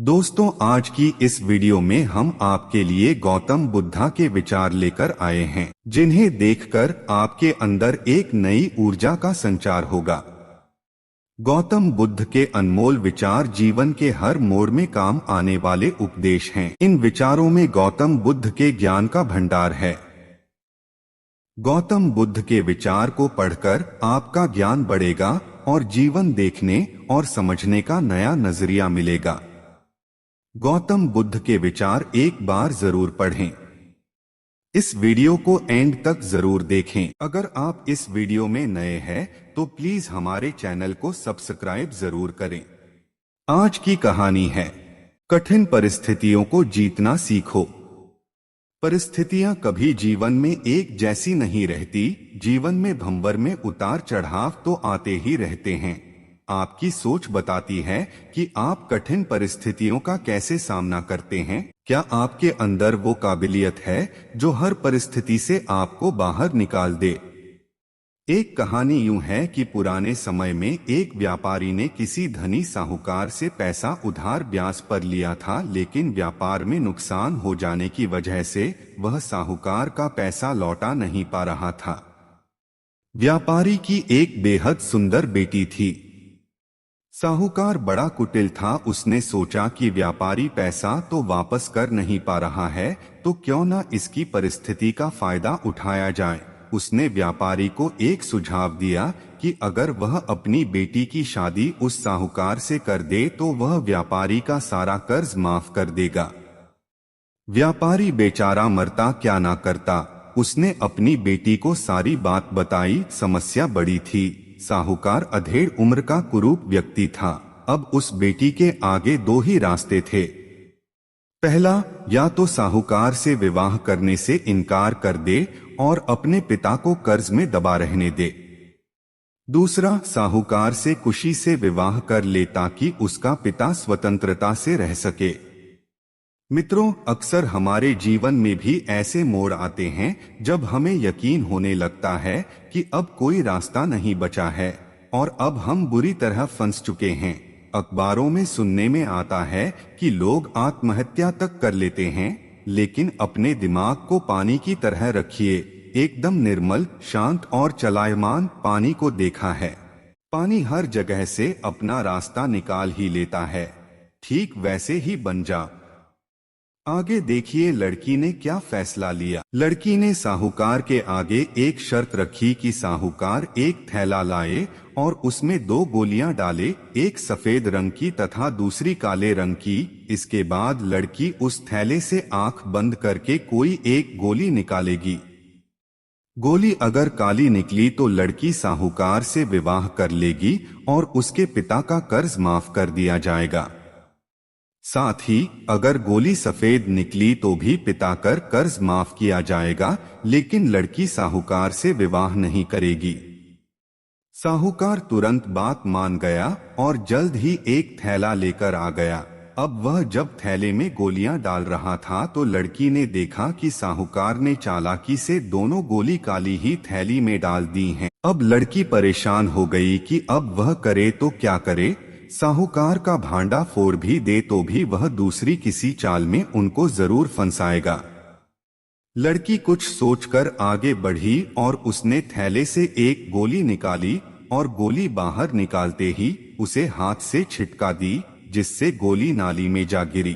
दोस्तों, आज की इस वीडियो में हम आपके लिए गौतम बुद्धा के विचार लेकर आए हैं, जिन्हें देखकर आपके अंदर एक नई ऊर्जा का संचार होगा। गौतम बुद्ध के अनमोल विचार जीवन के हर मोड़ में काम आने वाले उपदेश हैं। इन विचारों में गौतम बुद्ध के ज्ञान का भंडार है। गौतम बुद्ध के विचार को पढ़कर आपका ज्ञान बढ़ेगा और जीवन देखने और समझने का नया नजरिया मिलेगा। गौतम बुद्ध के विचार एक बार जरूर पढ़ें। इस वीडियो को एंड तक जरूर देखें। अगर आप इस वीडियो में नए हैं तो प्लीज हमारे चैनल को सब्सक्राइब जरूर करें। आज की कहानी है, कठिन परिस्थितियों को जीतना सीखो। परिस्थितियां कभी जीवन में एक जैसी नहीं रहती। जीवन में भंवर में उतार चढ़ाव तो आते ही रहते हैं। आपकी सोच बताती है कि आप कठिन परिस्थितियों का कैसे सामना करते हैं। क्या आपके अंदर वो काबिलियत है जो हर परिस्थिति से आपको बाहर निकाल दे। एक कहानी यूं है कि पुराने समय में एक व्यापारी ने किसी धनी साहूकार से पैसा उधार ब्याज पर लिया था, लेकिन व्यापार में नुकसान हो जाने की वजह से वह साहूकार का पैसा लौटा नहीं पा रहा था। व्यापारी की एक बेहद सुंदर बेटी थी। साहूकार बड़ा कुटिल था। उसने सोचा कि व्यापारी पैसा तो वापस कर नहीं पा रहा है, तो क्यों न इसकी परिस्थिति का फायदा उठाया जाए। उसने व्यापारी को एक सुझाव दिया कि अगर वह अपनी बेटी की शादी उस साहूकार से कर दे तो वह व्यापारी का सारा कर्ज माफ कर देगा। व्यापारी बेचारा मरता क्या ना करता। उसने अपनी बेटी को सारी बात बताई। समस्या बड़ी थी। साहूकार अधेड़ उम्र का कुरूप व्यक्ति था। अब उस बेटी के आगे दो ही रास्ते थे। पहला, या तो साहूकार से विवाह करने से इनकार कर दे और अपने पिता को कर्ज में दबा रहने दे। दूसरा, साहूकार से खुशी से विवाह कर ले ताकि उसका पिता स्वतंत्रता से रह सके। मित्रों, अक्सर हमारे जीवन में भी ऐसे मोड़ आते हैं जब हमें यकीन होने लगता है कि अब कोई रास्ता नहीं बचा है और अब हम बुरी तरह फंस चुके हैं। अखबारों में सुनने में आता है कि लोग आत्महत्या तक कर लेते हैं, लेकिन अपने दिमाग को पानी की तरह रखिए। एकदम निर्मल, शांत और चलायमान पानी को देखा है। पानी हर जगह से अपना रास्ता निकाल ही लेता है। ठीक वैसे ही बन जा। आगे देखिए लड़की ने क्या फैसला लिया। लड़की ने साहूकार के आगे एक शर्त रखी कि साहूकार एक थैला लाए और उसमें 2 गोलियां डाले, एक सफेद रंग की तथा दूसरी काले रंग की। इसके बाद लड़की उस थैले से आंख बंद करके कोई एक गोली निकालेगी। गोली अगर काली निकली तो लड़की साहूकार से विवाह कर लेगी और उसके पिता का कर्ज माफ कर दिया जाएगा। साथ ही अगर गोली सफेद निकली तो भी पिता कर कर्ज माफ किया जाएगा, लेकिन लड़की साहूकार से विवाह नहीं करेगी। साहूकार तुरंत बात मान गया और जल्द ही एक थैला लेकर आ गया। अब वह जब थैले में गोलियां डाल रहा था तो लड़की ने देखा कि साहूकार ने चालाकी से दोनों गोली काली ही थैली में डाल दी हैं। अब लड़की परेशान हो गई कि अब वह करे तो क्या करे। साहूकार का भांडा फोड़ भी दे तो भी वह दूसरी किसी चाल में उनको जरूर फंसाएगा। लड़की कुछ सोचकर आगे बढ़ी और उसने थैले से एक गोली निकाली और गोली बाहर निकालते ही उसे हाथ से छिटका दी, जिससे गोली नाली में जा गिरी।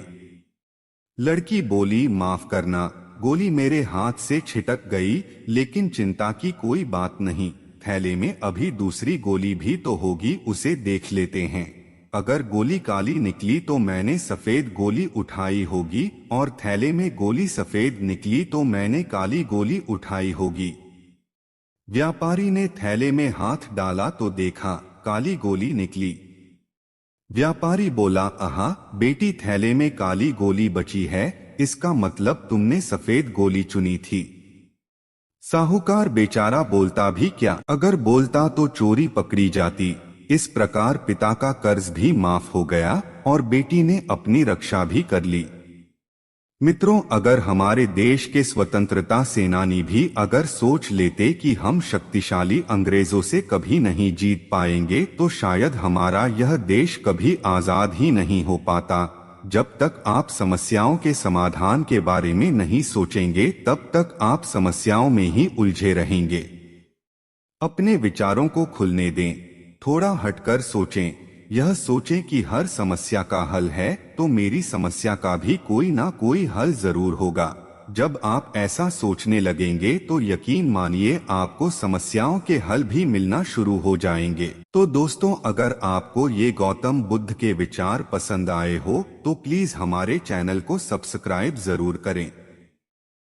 लड़की बोली, माफ करना, गोली मेरे हाथ से छिटक गई, लेकिन चिंता की कोई बात नहीं। थैले में अभी दूसरी गोली भी तो होगी, उसे देख लेते हैं। अगर गोली काली निकली तो मैंने सफेद गोली उठाई होगी और थैले में गोली सफेद निकली तो मैंने काली गोली उठाई होगी। व्यापारी ने थैले में हाथ डाला तो देखा काली गोली निकली। व्यापारी बोला, आहा बेटी, थैले में काली गोली बची है, इसका मतलब तुमने सफेद गोली चुनी थी। साहूकार बेचारा बोलता भी क्या, अगर बोलता तो चोरी पकड़ी जाती। इस प्रकार पिता का कर्ज भी माफ हो गया और बेटी ने अपनी रक्षा भी कर ली। मित्रों, अगर हमारे देश के स्वतंत्रता सेनानी भी अगर सोच लेते कि हम शक्तिशाली अंग्रेजों से कभी नहीं जीत पाएंगे तो शायद हमारा यह देश कभी आजाद ही नहीं हो पाता। जब तक आप समस्याओं के समाधान के बारे में नहीं सोचेंगे तब तक आप समस्याओं में ही उलझे रहेंगे। अपने विचारों को खुलने दें, थोड़ा हटकर सोचें। यह सोचें कि हर समस्या का हल है तो मेरी समस्या का भी कोई ना कोई हल जरूर होगा। जब आप ऐसा सोचने लगेंगे तो यकीन मानिए आपको समस्याओं के हल भी मिलना शुरू हो जाएंगे। तो दोस्तों, अगर आपको ये गौतम बुद्ध के विचार पसंद आए हो तो प्लीज हमारे चैनल को सब्सक्राइब जरूर करें।